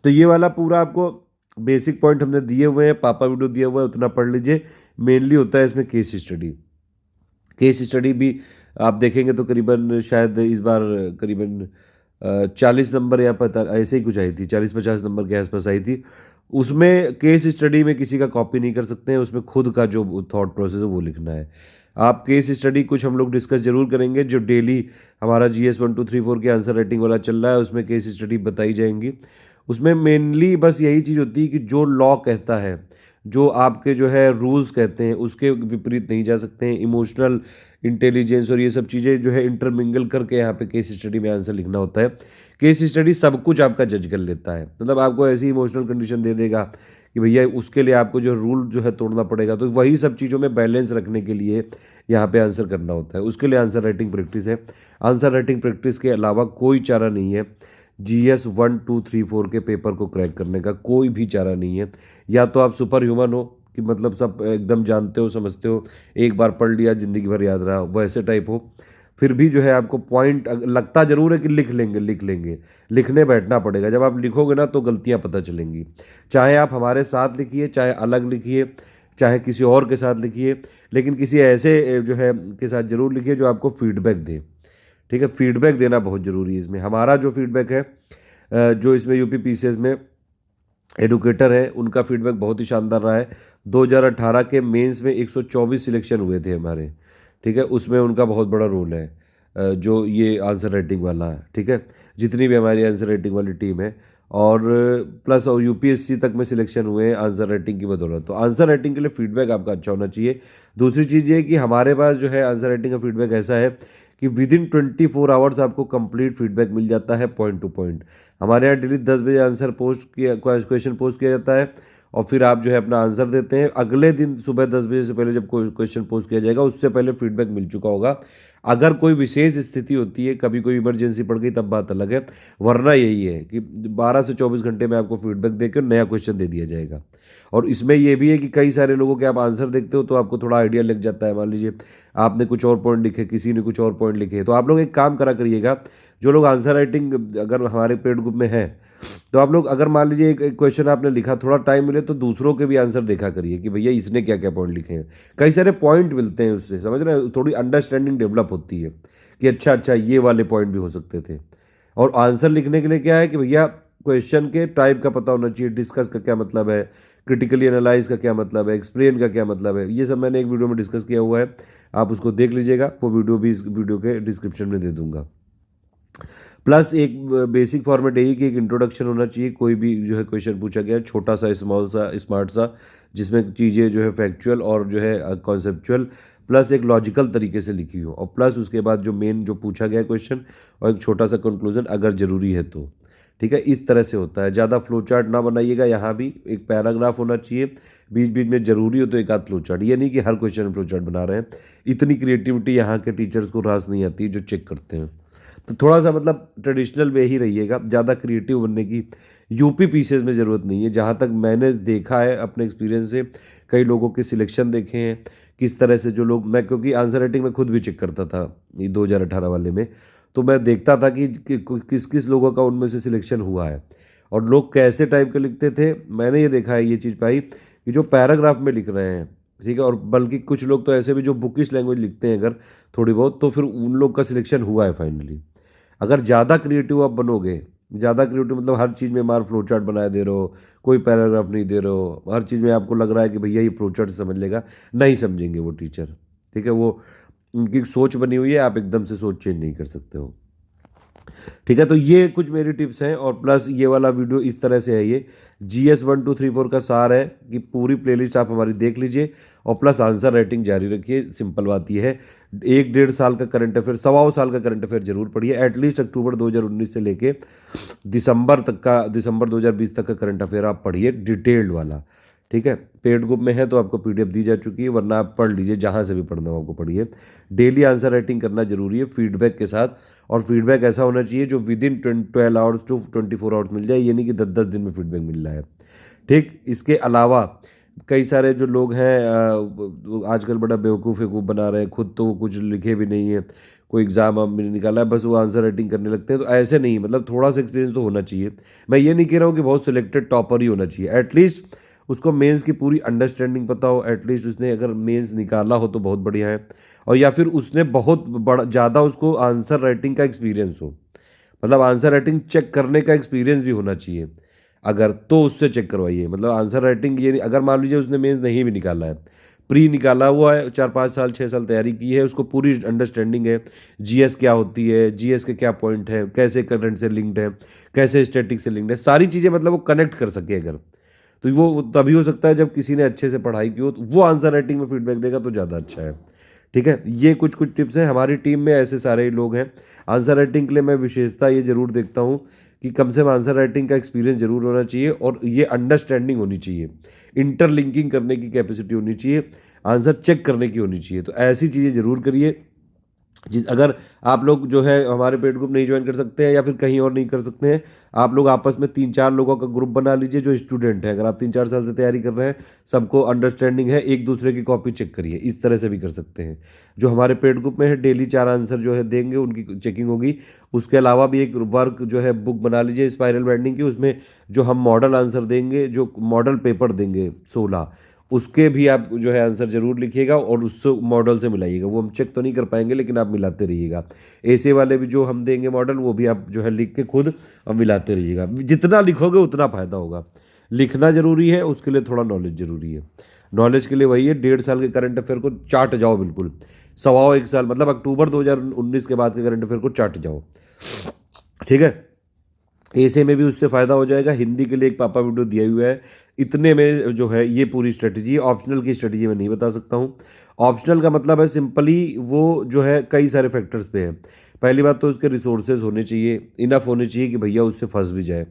[SPEAKER 1] तो ये वाला पूरा आपको बेसिक पॉइंट हमने दिए हुए हैं, पापा वीडियो दिया हुआ है, उतना पढ़ लीजिए। मेनली होता है इसमें केस स्टडी। केस स्टडी भी आप देखेंगे तो करीबन शायद इस बार करीबन 40 नंबर या पता ऐसे ही कुछ आई थी, 40-50 नंबर के आसपास आई थी। उसमें केस स्टडी में किसी का कॉपी नहीं कर सकते हैं, उसमें खुद का जो थॉट प्रोसेस है वो लिखना है। आप केस स्टडी कुछ हम लोग डिस्कस जरूर करेंगे, जो डेली हमारा GS 1 2 3 4 के आंसर राइटिंग वाला चल रहा है, उसमें केस स्टडी बताई जाएंगी। उसमें मेनली बस यही चीज़ होती है कि जो लॉ कहता है, जो आपके जो है रूल्स कहते हैं, उसके विपरीत नहीं जा सकते हैं। इमोशनल इंटेलिजेंस और ये सब चीज़ें जो है इंटरमिंगल करके यहाँ पे केस स्टडी में आंसर लिखना होता है। केस स्टडी सब कुछ आपका जज कर लेता है, मतलब आपको ऐसी इमोशनल कंडीशन दे देगा कि भैया उसके लिए आपको जो रूल जो है तोड़ना पड़ेगा। तो वही सब चीज़ों में बैलेंस रखने के लिए यहाँ पे आंसर करना होता है, उसके लिए आंसर राइटिंग प्रैक्टिस है। आंसर राइटिंग प्रैक्टिस के अलावा कोई चारा नहीं है GS 1 2 3 4 के पेपर को क्रैक करने का, कोई भी चारा नहीं है। या तो आप सुपर ह्यूमन हो कि मतलब सब एकदम जानते हो, समझते हो, एक बार पढ़ लिया ज़िंदगी भर याद रहा, वैसे टाइप हो, फिर भी जो है आपको पॉइंट लगता ज़रूर है कि लिख लेंगे, लिख लेंगे, लिखने बैठना पड़ेगा। जब आप लिखोगे ना तो गलतियाँ पता चलेंगी। चाहे आप हमारे साथ लिखिए, चाहे अलग लिखिए, चाहे किसी और के साथ लिखिए, लेकिन किसी ऐसे जो है के साथ ज़रूर लिखिए जो आपको फीडबैक दे। ठीक है, फीडबैक देना बहुत ज़रूरी है इसमें। हमारा जो फीडबैक है जो इसमें यूपी पीसीएस में एडुकेटर है, उनका फीडबैक बहुत ही शानदार रहा है। 2018 के मेंस में 124 सिलेक्शन हुए थे हमारे। ठीक है, उसमें उनका बहुत बड़ा रोल है, जो ये आंसर राइटिंग वाला है। ठीक है, जितनी भी हमारी आंसर राइटिंग वाली टीम है, और प्लस और यूपीएससी तक में सिलेक्शन हुए हैं आंसर राइटिंग की बदौलत। तो आंसर राइटिंग के लिए फीडबैक आपका अच्छा होना चाहिए। दूसरी चीज़ ये कि हमारे पास जो है आंसर राइटिंग का फीडबैक ऐसा है कि विद इन 24 आवर्स आपको कंप्लीट फीडबैक मिल जाता है, पॉइंट टू पॉइंट। हमारे यहाँ डेली 10 बजे आंसर पोस्ट किया, क्वेश्चन पोस्ट किया जाता है, और फिर आप जो है अपना आंसर देते हैं। अगले दिन सुबह 10 बजे से पहले जब कोई क्वेश्चन पोस्ट किया जाएगा, उससे पहले फीडबैक मिल चुका होगा। अगर कोई विशेष स्थिति होती है, कभी कोई इमरजेंसी पड़ गई, तब बात अलग है, वरना यही है कि 12 से 24 घंटे में आपको फीडबैक देकर नया क्वेश्चन दे दिया जाएगा। और इसमें यह भी है कि कई सारे लोगों के आप आंसर देखते हो तो आपको थोड़ा आइडिया लग जाता है। मान लीजिए आपने कुछ और पॉइंट लिखे, किसी ने कुछ और पॉइंट लिखे, तो आप लोग एक काम करा करिएगा, जो लोग आंसर राइटिंग अगर हमारे पेड ग्रुप में हैं, तो आप लोग अगर मान लीजिए एक क्वेश्चन आपने लिखा, थोड़ा टाइम मिले तो दूसरों के भी आंसर देखा करिए कि भैया इसने क्या क्या पॉइंट लिखे हैं। कई सारे पॉइंट मिलते हैं उससे, समझ रहे हैं, थोड़ी अंडरस्टैंडिंग डेवलप होती है कि अच्छा अच्छा ये वाले पॉइंट भी हो सकते थे। और आंसर लिखने के लिए क्या है कि भैया क्वेश्चन के टाइप का पता होना चाहिए, डिस्कस का क्या मतलब है, क्रिटिकली एनालाइज का क्या मतलब है, एक्सप्लेन का क्या मतलब है, ये सब मैंने एक वीडियो में डिस्कस किया हुआ है, आप उसको देख लीजिएगा। वो वीडियो भी इस वीडियो के डिस्क्रिप्शन में दे दूंगा। प्लस एक बेसिक फॉर्मेट यही कि एक इंट्रोडक्शन होना चाहिए, कोई भी जो है क्वेश्चन पूछा गया, छोटा सा, स्मॉल सा, स्मार्ट सा, जिसमें चीज़ें जो है फैक्चुअल और जो है कॉन्सेप्चुअल, प्लस एक लॉजिकल तरीके से लिखी हो, और प्लस उसके बाद जो मेन जो पूछा गया क्वेश्चन, और एक छोटा सा कंक्लूजन अगर ज़रूरी है तो। ठीक है, इस तरह से होता है। ज़्यादा फ्लो चार्ट ना बनाइएगा, यहाँ भी एक पैराग्राफ होना चाहिए, बीच बीच में ज़रूरी हो तो एक आध फ्लो चार्ट। ये नहीं कि हर क्वेश्चन में फ्लो चार्ट बना रहे हैं, इतनी क्रिएटिविटी यहाँ के टीचर्स को रास नहीं आती जो चेक करते हैं। तो थोड़ा सा मतलब ट्रेडिशनल वे ही रहिएगा, ज़्यादा क्रिएटिव बनने की यूपी पीसेज में ज़रूरत नहीं है। जहाँ तक मैंने देखा है अपने एक्सपीरियंस से, कई लोगों के सिलेक्शन देखे हैं, किस तरह से जो लोग, मैं क्योंकि आंसर राइटिंग में खुद भी चेक करता था ये 2018 वाले में, तो मैं देखता था कि किस किस लोगों का उनमें से सिलेक्शन हुआ है और लोग कैसे टाइप के लिखते थे। मैंने ये देखा है, ये चीज़ पाई कि जो पैराग्राफ में लिख रहे हैं, ठीक है, और बल्कि कुछ लोग तो ऐसे भी जो बुकिश लैंग्वेज लिखते हैं अगर थोड़ी बहुत, तो फिर उन लोग का सिलेक्शन हुआ है फाइनली। अगर ज़्यादा क्रिएटिव आप बनोगे, ज़्यादा क्रिएटिव मतलब हर चीज़ में मार फ्लो चार्ट बनाए दे रहे हो, कोई पैराग्राफ नहीं दे रहे हो, हर चीज़ में आपको लग रहा है कि भैया ये फ्लो चार्ट समझ लेगा, नहीं समझेंगे वो टीचर। ठीक है, वो उनकी सोच बनी हुई है, आप एकदम से सोच चेंज नहीं कर सकते हो। ठीक है, तो ये कुछ मेरी टिप्स हैं और प्लस ये वाला वीडियो इस तरह से है, ये GS 1 2 3 4 का सार है कि पूरी प्लेलिस्ट आप हमारी देख लीजिए और प्लस आंसर राइटिंग जारी रखिए। सिंपल बात ये है, 1 1.5 साल का करंट अफेयर, 1.25 साल का करंट अफेयर जरूर पढ़िए, एटलीस्ट अक्टूबर 2019 से लेके दिसंबर 2020 तक का करंट अफेयर आप पढ़िए, डिटेल्ड वाला। ठीक है, पेड ग्रुप में है तो आपको PDF दी जा चुकी है, वरना आप पढ़ लीजिए, जहाँ से भी पढ़ना हो आपको पढ़िए। डेली आंसर राइटिंग करना जरूरी है फीडबैक के साथ, और फीडबैक ऐसा होना चाहिए जो within 12 hours to 24 hours मिल जाए, ये नहीं कि 10 10 दिन में फीडबैक मिल रहा है। ठीक, इसके अलावा कई सारे जो लोग हैं आजकल बड़ा बेवकूफ़ वेकूफ़ बना रहे हैं, खुद तो वो कुछ लिखे भी नहीं है, कोई एग्ज़ाम अब मैंने निकाला है, बस वो आंसर राइटिंग करने लगते हैं। तो ऐसे नहीं, मतलब थोड़ा सा एक्सपीरियंस तो होना चाहिए। मैं ये नहीं कह रहा हूँ कि बहुत सिलेक्टेड टॉपर ही होना चाहिए, एटलीस्ट उसको मेंस की पूरी अंडरस्टैंडिंग पता हो, एटलीस्ट उसने अगर मेंस निकाला हो तो बहुत बढ़िया है, और या फिर उसने बहुत बड़ा ज़्यादा उसको आंसर राइटिंग का एक्सपीरियंस हो, मतलब आंसर राइटिंग चेक करने का एक्सपीरियंस भी होना चाहिए अगर, तो उससे चेक करवाइए। मतलब आंसर राइटिंग ये अगर मान लीजिए उसने मेंस नहीं भी निकाला है, प्री निकाला हुआ है, 4 5 साल 6 साल तैयारी की है, उसको पूरी अंडरस्टैंडिंग है, GS क्या होती है, GS के क्या पॉइंट है, कैसे करंट से लिंक्ड है, कैसे स्टैटिक से लिंक्ड है, सारी चीज़ें मतलब वो कनेक्ट कर सके अगर, तो वो तभी हो सकता है जब किसी ने अच्छे से पढ़ाई की हो, तो वो आंसर राइटिंग में फीडबैक देगा तो ज़्यादा अच्छा है। ठीक है, ये कुछ कुछ टिप्स हैं। हमारी टीम में ऐसे सारे ही लोग हैं। आंसर राइटिंग के लिए मैं विशेषता ये ज़रूर देखता हूँ कि कम से कम आंसर राइटिंग का एक्सपीरियंस ज़रूर होना चाहिए, और ये अंडरस्टैंडिंग होनी चाहिए, इंटरलिंकिंग करने की कैपेसिटी होनी चाहिए, आंसर चेक करने की होनी चाहिए। तो ऐसी चीज़ें ज़रूर करिए। अगर आप लोग जो है हमारे पेड ग्रुप नहीं ज्वाइन कर सकते हैं या फिर कहीं और नहीं कर सकते हैं, आप लोग आपस में 3 4 लोगों का ग्रुप बना लीजिए जो स्टूडेंट है। अगर आप 3 4 साल से तैयारी कर रहे हैं, सबको अंडरस्टैंडिंग है, एक दूसरे की कॉपी चेक करिए, इस तरह से भी कर सकते हैं। जो हमारे पेड ग्रुप में है, डेली 4 आंसर जो है देंगे, उनकी चेकिंग होगी। उसके अलावा भी एक वर्क जो है बुक बना लीजिए स्पाइरल बाइंडिंग की, उसमें जो हम मॉडल आंसर देंगे, जो मॉडल पेपर देंगे 16, उसके भी आप जो है आंसर जरूर लिखिएगा और उससे मॉडल से मिलाइएगा। वो हम चेक तो नहीं कर पाएंगे, लेकिन आप मिलाते रहिएगा। ऐसे वाले भी जो हम देंगे मॉडल, वो भी आप जो है लिख के खुद और मिलाते रहिएगा। जितना लिखोगे उतना फायदा होगा। लिखना जरूरी है, उसके लिए थोड़ा नॉलेज जरूरी है। नॉलेज के लिए वही है, 1.5 साल के करंट अफेयर को चाट जाओ बिल्कुल, 1.25 1 साल, मतलब अक्टूबर 2019 के बाद के करंट अफेयर को चाट जाओ। ठीक है, ऐसे में भी उससे फ़ायदा हो जाएगा। हिंदी के लिए एक पापा वीडियो दिया हुआ है, इतने में जो है ये पूरी स्ट्रेटजी। ऑप्शनल की स्ट्रेटजी मैं नहीं बता सकता हूँ। ऑप्शनल का मतलब है सिंपली वो जो है कई सारे फैक्टर्स पे है। पहली बात तो उसके रिसोर्सेज होने चाहिए, इनफ होने चाहिए कि भैया उससे फंस भी जाए।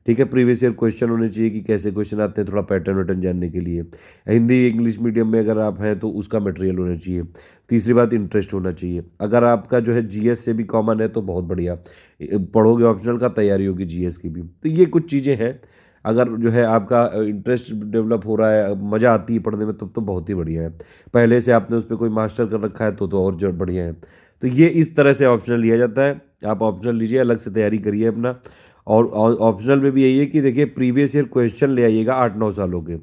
[SPEAKER 1] ठीक है, प्रीवियस ईयर क्वेश्चन होने चाहिए कि कैसे क्वेश्चन आते हैं, थोड़ा पैटर्न वैटर्न जानने के लिए। हिंदी इंग्लिश मीडियम में अगर आप हैं तो उसका मटेरियल होना चाहिए। तीसरी बात, इंटरेस्ट होना चाहिए। अगर आपका जो है GS से भी कॉमन है तो बहुत बढ़िया, पढ़ोगे ऑप्शनल का, तैयारी होगी GS की भी। तो ये कुछ चीज़ें हैं। अगर जो है आपका इंटरेस्ट डेवलप हो रहा है, मज़ा आती है पढ़ने में, तब तो बहुत ही बढ़िया है। पहले से आपने उस पर कोई मास्टर कर रखा है तो और जो बढ़िया है। तो ये इस तरह से ऑप्शनल लिया जाता है। आप ऑप्शनल लीजिए, अलग से तैयारी करिए अपना। और ऑप्शनल में भी यही है कि देखिए प्रीवियस ईयर क्वेश्चन ले आइएगा 8 9 सालों के।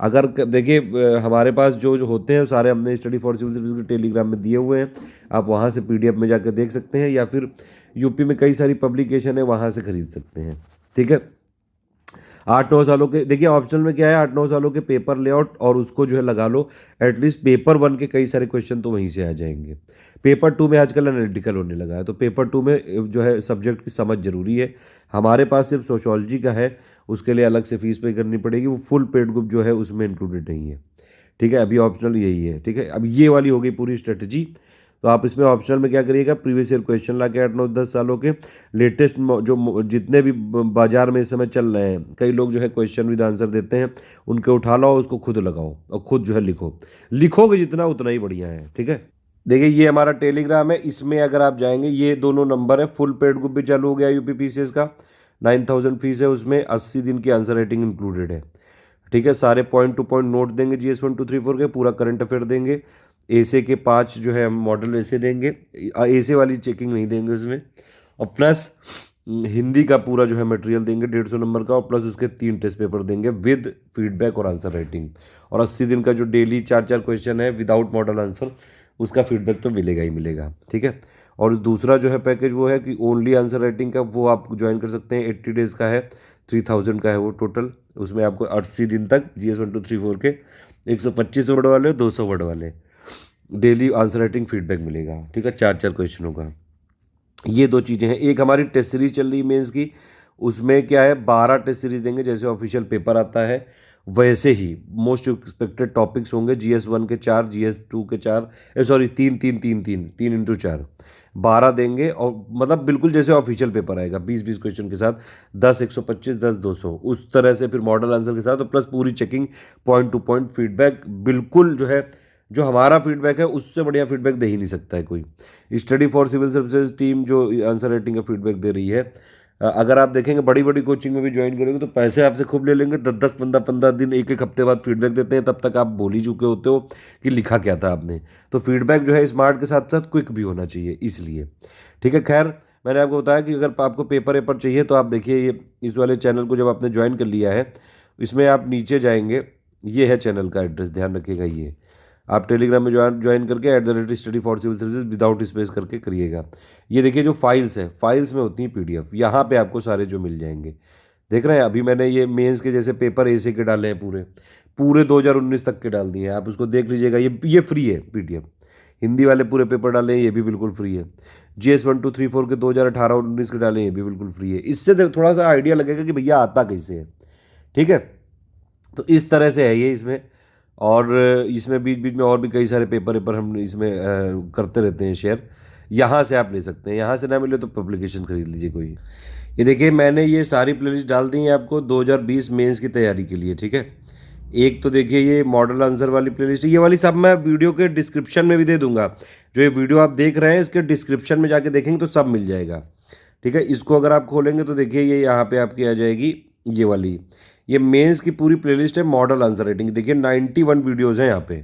[SPEAKER 1] अगर देखिए हमारे पास जो जो होते हैं वो सारे हमने स्टडी फॉर सिविल सर्विस के टेलीग्राम में दिए हुए हैं, आप वहाँ से PDF में जाकर देख सकते हैं, या फिर यूपी में कई सारी पब्लिकेशन है, वहाँ से खरीद सकते हैं। ठीक है, 8 9 सालों के, देखिए ऑप्शनल में क्या है, 8 9 सालों के पेपर लेआउट और उसको जो है लगा लो। एटलीस्ट पेपर 1 के कई सारे क्वेश्चन तो वहीं से आ जाएंगे। पेपर 2 में आजकल एनालिटिकल होने लगा है, तो पेपर 2 में जो है सब्जेक्ट की समझ जरूरी है। हमारे पास सिर्फ सोशोलॉजी का है, उसके लिए अलग से फीस पे करनी पड़ेगी, वो फुल पेड ग्रुप जो है उसमें इंक्लूडेड नहीं है। ठीक है, अभी ऑप्शनल यही है। ठीक है, अब ये वाली हो गई पूरी स्ट्रेटजी। तो आप इसमें ऑप्शनल में क्या करिएगा, प्रीवियस ईयर क्वेश्चन ला के 8 9 10 सालों के लेटेस्ट जितने भी बाजार में इस समय चल रहे हैं, कई लोग जो है क्वेश्चन विद आंसर देते हैं, उनके उठा लो, उसको खुद लगाओ और खुद जो है लिखो। लिखोगे जितना उतना ही बढ़िया है। ठीक है, देखिए ये हमारा टेलीग्राम है, इसमें अगर आप जाएंगे, ये दोनों नंबर है। फुल पेड ग्रुप भी चालू हो गया UPPCS का, 9,000 फीस है, उसमें 80 दिन की आंसर राइटिंग इंक्लूडेड है। ठीक है, सारे पॉइंट टू पॉइंट नोट देंगे GS 1 2 3 4 के, पूरा करंट अफेयर देंगे। ऐसे के 5 जो है हम मॉडल ऐसे देंगे, ऐसे वाली चेकिंग नहीं देंगे उसमें। और प्लस हिंदी का पूरा जो है मटेरियल देंगे 150 नंबर का, और प्लस उसके 3 टेस्ट पेपर देंगे विद फीडबैक और आंसर राइटिंग। और 80 दिन का जो डेली 4 4 क्वेश्चन है विदाउट मॉडल आंसर, उसका फीडबैक तो मिलेगा ही मिलेगा। ठीक है, और दूसरा जो है पैकेज वो है कि ओनली आंसर राइटिंग का, वो आप ज्वाइन कर सकते हैं। 80 डेज़ का है, 3000 का है वो टोटल। उसमें आपको 80 दिन तक GS 1 2 3 4 के 125 वर्ड वाले, 200 वर्ड वाले डेली आंसर राइटिंग फीडबैक मिलेगा। ठीक है, 4 4 क्वेश्चनों का। ये दो चीज़ें हैं। एक हमारी टेस्ट सीरीज चल रही है मेंस की, उसमें क्या है 12 टेस्ट सीरीज देंगे, जैसे ऑफिशियल पेपर आता है वैसे ही मोस्ट एक्सपेक्टेड टॉपिक्स होंगे। GS1 के 4, GS2 के 4, सॉरी 3 12 देंगे, और मतलब बिल्कुल जैसे ऑफिशियल पेपर आएगा 20-20 क्वेश्चन के साथ, 10 125, 10 200, उस तरह से फिर मॉडल आंसर के साथ, और प्लस पूरी checking, point two point feedback, बिल्कुल जो है जो हमारा फीडबैक है उससे बढ़िया फीडबैक दे ही नहीं सकता है कोई। Study for civil services team जो आंसर राइटिंग का फीडबैक दे रही है, अगर आप देखेंगे बड़ी बड़ी कोचिंग में भी ज्वाइन करेंगे तो पैसे आपसे खूब ले लेंगे, 10-10, 15-15 दिन, एक एक हफ्ते बाद फीडबैक देते हैं, तब तक आप बोल ही चुके होते हो कि लिखा क्या था आपने। तो फीडबैक जो है स्मार्ट के साथ साथ क्विक भी होना चाहिए इसलिए। ठीक है, खैर मैंने आपको बताया कि अगर आपको पेपर वेपर चाहिए तो आप देखिए ये इस वाले चैनल को जब आपने ज्वाइन कर लिया है, इसमें आप नीचे जाएंगे, ये है चैनल का एड्रेस, ध्यान रखिएगा। ये आप टेलीग्राम में ज्वाइन करके @study for civil services without space करके करिएगा। ये देखिए जो फाइल्स है, फाइल्स में होती हैं PDF, यहाँ पे आपको सारे जो मिल जाएंगे। देख रहे हैं, अभी मैंने ये मेंस के जैसे पेपर ऐसे के डाले हैं, पूरे पूरे 2019 तक के डाल दिए हैं, आप उसको देख लीजिएगा। ये फ्री है PDF। हिंदी वाले पूरे पेपर डाले हैं, ये भी बिल्कुल फ्री है। GS1 2 3 4 के 2018-19 के डाले हैं, ये भी बिल्कुल फ्री है। इससे थोड़ा सा आइडिया लगेगा कि भैया आता कैसे है। ठीक है, तो इस तरह से है ये इसमें। और इसमें बीच बीच में और भी कई सारे पेपर हम इसमें करते रहते हैं शेयर। यहाँ से आप ले सकते हैं, यहाँ से ना मिले तो पब्लिकेशन खरीद लीजिए कोई। ये देखिए मैंने ये सारी प्लेलिस्ट डाल दी है आपको 2020 मेंस की तैयारी के लिए। ठीक है, एक तो देखिए ये मॉडल आंसर वाली प्लेलिस्ट, ये वाली सब मैं वीडियो के डिस्क्रिप्शन में भी दे दूंगा। जो ये वीडियो आप देख रहे हैं इसके डिस्क्रिप्शन में जाके देखेंगे तो सब मिल जाएगा। ठीक है, इसको अगर आप खोलेंगे तो देखिए ये यहाँ पे आपकी आ जाएगी ये वाली, ये मेंस की पूरी प्लेलिस्ट है मॉडल आंसर राइटिंग। देखिए 91 वीडियोज़ हैं यहाँ पे।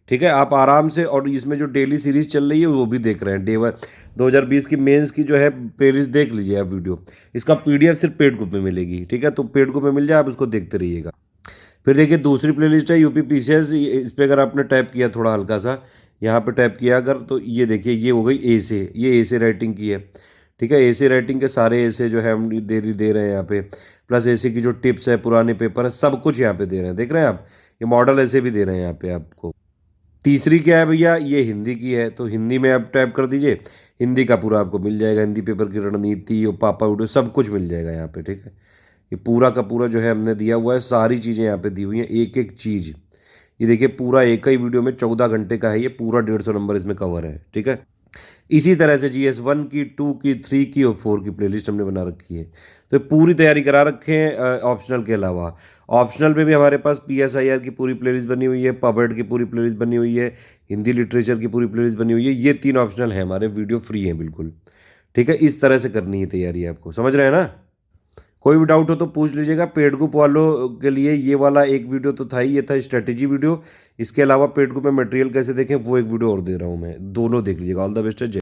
[SPEAKER 1] ठीक है, आप आराम से, और इसमें जो डेली सीरीज चल रही है वो भी देख रहे हैं। 2020 की मेंस की जो है प्लेलिस्ट देख लीजिए आप वीडियो। इसका PDF सिर्फ पेड ग्रुप में मिलेगी। ठीक है, तो पेड ग्रुप में मिल जाए, आप उसको देखते रहिएगा। फिर देखिए दूसरी प्लेलिस्ट है UP PCS। इस पर अगर आपने टैप किया थोड़ा हल्का सा, यहाँ पे टैप किया अगर, तो ये देखिए ये हो गई ऐसे, ये ऐसे राइटिंग की है। ठीक है, ऐसे राइटिंग के सारे ऐसे जो है हम दे रहे हैं यहाँ पे, प्लस ऐसे की जो टिप्स है, पुराने पेपर है, सब कुछ यहाँ पे दे रहे हैं। देख रहे हैं आप, ये मॉडल ऐसे भी दे रहे हैं यहाँ पे आपको। तीसरी क्या है भैया, ये हिंदी की है, तो हिंदी में आप टैप कर दीजिए, हिंदी का पूरा आपको मिल जाएगा। हिंदी पेपर की रणनीति और पापा वीडियो सब कुछ मिल जाएगा यहाँ पे। ठीक है, ये पूरा का पूरा जो है हमने दिया हुआ है, सारी चीज़ें यहाँ पे दी हुई हैं, एक एक चीज़। ये देखिए पूरा एक ही वीडियो में 14 घंटे का है, ये पूरा 150 नंबर इसमें कवर है। ठीक है, इसी तरह से GS1 की, 2 की, 3 की और 4 की प्लेलिस्ट हमने बना रखी है। तो पूरी तैयारी करा रखे हैं ऑप्शनल के अलावा। ऑप्शनल में भी हमारे पास PSIR की पूरी प्लेलिस्ट बनी हुई है, पबेड की पूरी प्लेलिस्ट बनी हुई है, हिंदी लिटरेचर की पूरी प्लेलिस्ट बनी हुई है। ये 3 ऑप्शनल है हमारे, वीडियो फ्री है बिल्कुल। ठीक है, इस तरह से करनी है तैयारी आपको, समझ रहे हैं ना। कोई भी डाउट हो तो पूछ लीजिएगा। पेड ग्रुप वालों के लिए ये वाला एक वीडियो तो था ही, ये था स्ट्रेटेजी वीडियो। इसके अलावा पेड ग्रुप में मटेरियल कैसे देखें वो एक वीडियो और दे रहा हूँ मैं, दोनों देख लीजिएगा। ऑल द बेस्ट है।